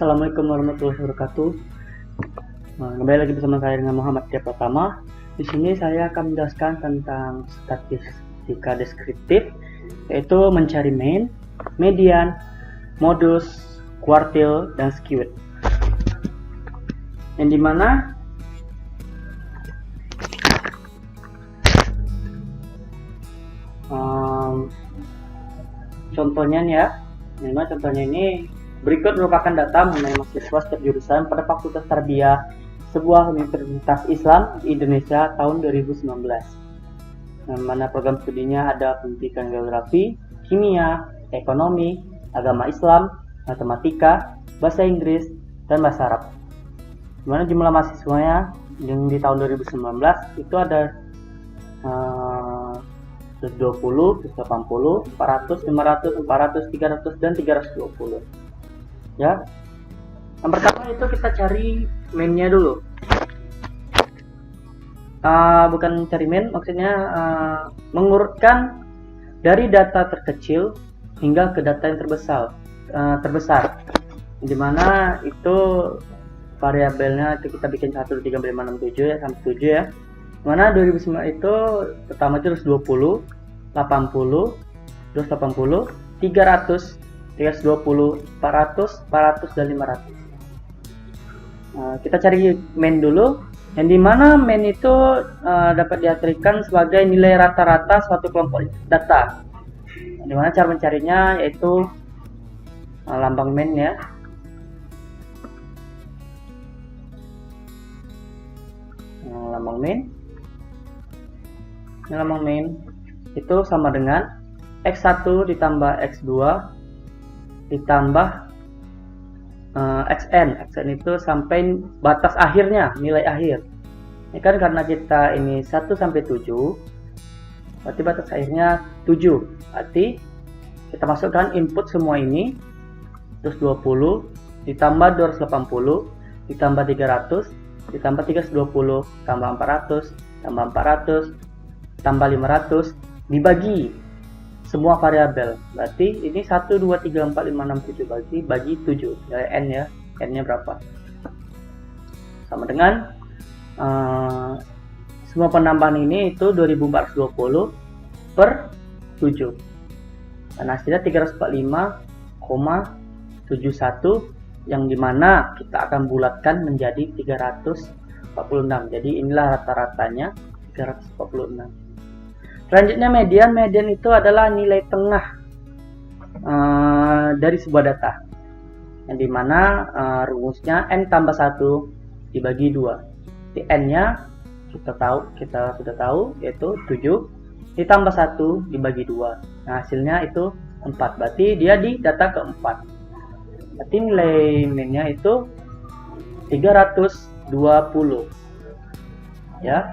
Assalamualaikum warahmatullahi wabarakatuh. Kembali lagi bersama saya dengan Muhammad Tia Pratama. Di sini saya akan menjelaskan tentang statistika deskriptif, yaitu mencari mean, median, modus, kuartil, dan skewed. Yang dimana contohnya nih ya, contohnya ini berikut merupakan data mengenai mahasiswa setiap jurusan pada Fakultas Tarbiyah sebuah universitas Islam di Indonesia tahun 2019. Mana program studinya ada pendidikan geografi, kimia, ekonomi, agama Islam, matematika, bahasa Inggris, dan bahasa Arab. Dimana jumlah mahasiswanya yang di tahun 2019 itu ada 20, 180, 400, 500, 400, 300, dan 320. Ya, yang pertama itu kita cari mean-nya dulu. Bukan cari mean, maksudnya mengurutkan dari data terkecil hingga ke data yang terbesar. Dimana itu variabelnya itu kita bikin 1, 2, 3, 4, 5, 6, 7 ya, sampai 7 ya. Mana 2009 itu pertama itu 20, 80, 280, 300, 320, 400, 400, dan 500. Kita cari mean dulu, yang dimana mean itu dapat diartikan sebagai nilai rata-rata suatu kelompok data. Dimana cara mencarinya yaitu lambang mean ya. Lambang mean itu sama dengan X1 ditambah X2 ditambah xn itu sampai batas akhirnya, nilai akhir. Ini kan karena kita ini 1 sampai 7, berarti batas akhirnya 7. Berarti kita masukkan input semua ini, terus 20 ditambah 280 ditambah 300 ditambah 320 tambah 400 tambah 400 tambah 500 dibagi semua variabel. Berarti ini 1, 2, 3, 4, 5, 6, 7 bagi 7 nilai n ya, n nya berapa, sama dengan semua penambahan ini itu 2420 per 7 dan hasilnya 345,71 yang dimana kita akan bulatkan menjadi 346. Jadi inilah rata-ratanya 346. Selanjutnya median itu adalah nilai tengah dari sebuah data, yang dimana rumusnya n tambah 1 dibagi 2. Di n nya kita sudah tahu yaitu 7 ditambah 1 dibagi 2. Nah hasilnya itu 4, berarti dia di data keempat. Berarti nilai mean nya itu 320 ya.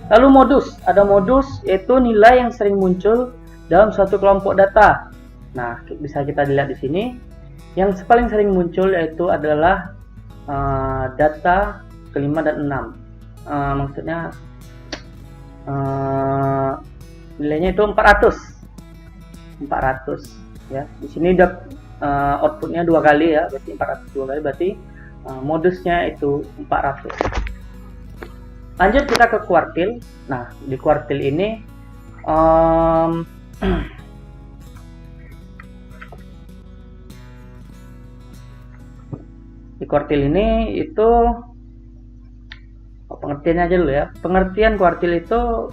Lalu ada modus yaitu nilai yang sering muncul dalam suatu kelompok data. Nah, bisa kita lihat di sini. Yang paling sering muncul yaitu adalah data kelima dan 6. Maksudnya nilainya itu 400 ya. Di sini outputnya 2 kali ya, berarti 400 2 kali, berarti modusnya itu 400. Lanjut kita ke kuartil. Nah, di kuartil ini itu pengertiannya aja dulu ya. Pengertian kuartil itu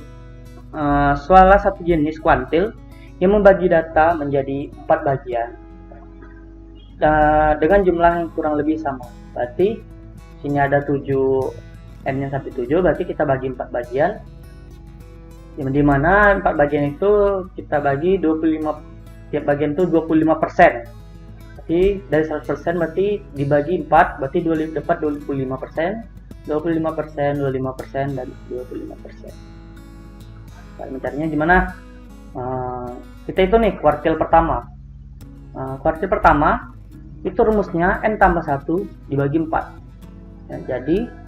salah satu jenis kuantil yang membagi data menjadi 4 bagian dengan jumlah yang kurang lebih sama. Berarti sini ada 7, n nya sampai 7, berarti kita bagi 4 bagian, yang dimana 4 bagian itu kita bagi 25, tiap bagian itu 25%. Berarti dari 100% berarti dibagi 4, berarti dapat 25%, 25%, 25%, dan 25%. Cara mencarinya gimana? Kita itu nih kuartil pertama. Kuartil pertama itu rumusnya n tambah 1 dibagi 4 ya, jadi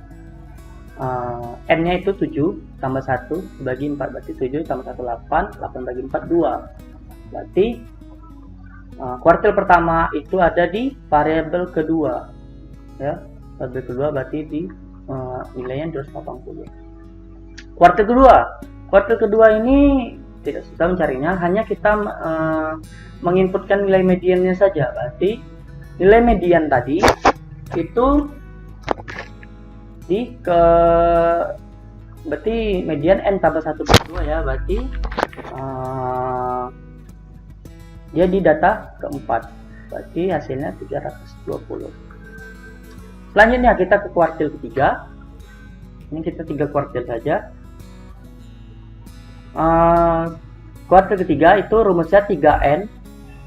n nya itu 7 tambah 1 dibagi 4, berarti 7 tambah 1 8, 8 bagi 4 2, berarti kuartil pertama itu ada di variabel kedua, ya. Variabel kedua berarti di nilainya 280. Kuartil kedua ini tidak susah mencarinya, hanya kita menginputkan nilai mediannya saja. Berarti nilai median tadi itu berarti median n tambah 1 per 2 ya, berarti dia di data keempat, berarti hasilnya 320. Selanjutnya kita ke kuartil ketiga. Ini kita 3 kuartil saja. Kuartil ketiga itu rumusnya 3n,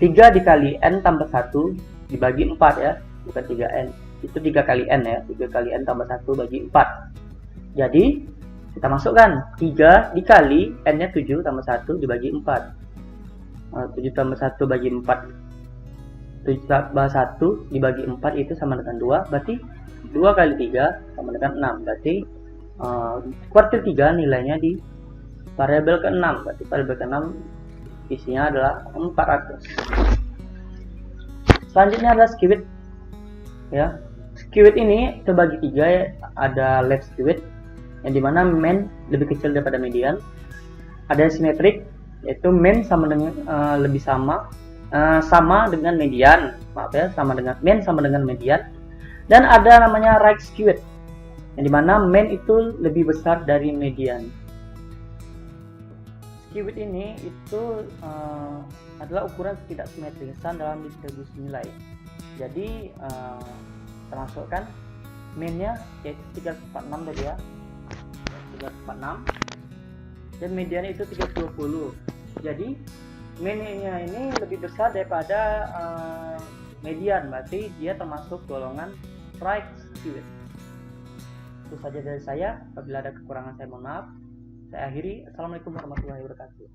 3 dikali n tambah 1 dibagi 4 ya, bukan 3n, itu 3 kali n ya, 3 kali n tambah 1 bagi 4. Jadi kita masukkan 3 dikali n nya 7 tambah 1 dibagi 4. 7 tambah 1 bagi 4, 7 tambah 1 dibagi 4 itu sama dengan 2, berarti 2 kali 3 sama dengan 6. Berarti kuartil 3 nilainya di variabel ke-6, berarti variabel ke-6 isinya adalah 400. Selanjutnya adalah skew width ya. Skew width ini terbagi 3 ya. Ada left skew width yang dimana mean lebih kecil daripada median. Ada symmetric, yaitu mean sama dengan sama dengan median, maaf ya, mean sama dengan median. Dan ada namanya right skew width yang dimana mean itu lebih besar dari median. Skew width ini itu adalah ukuran ketidaksimetrisan dalam distribusi nilai. Jadi kita masukkan mean-nya yaitu 346 tadi ya, 346, dan mediannya itu 320. Jadi mean-nya ini lebih besar daripada median, berarti dia termasuk golongan right skew width. Itu saja dari saya. Apabila ada kekurangan saya mohon maaf. Saya akhiri. Assalamualaikum warahmatullahi wabarakatuh.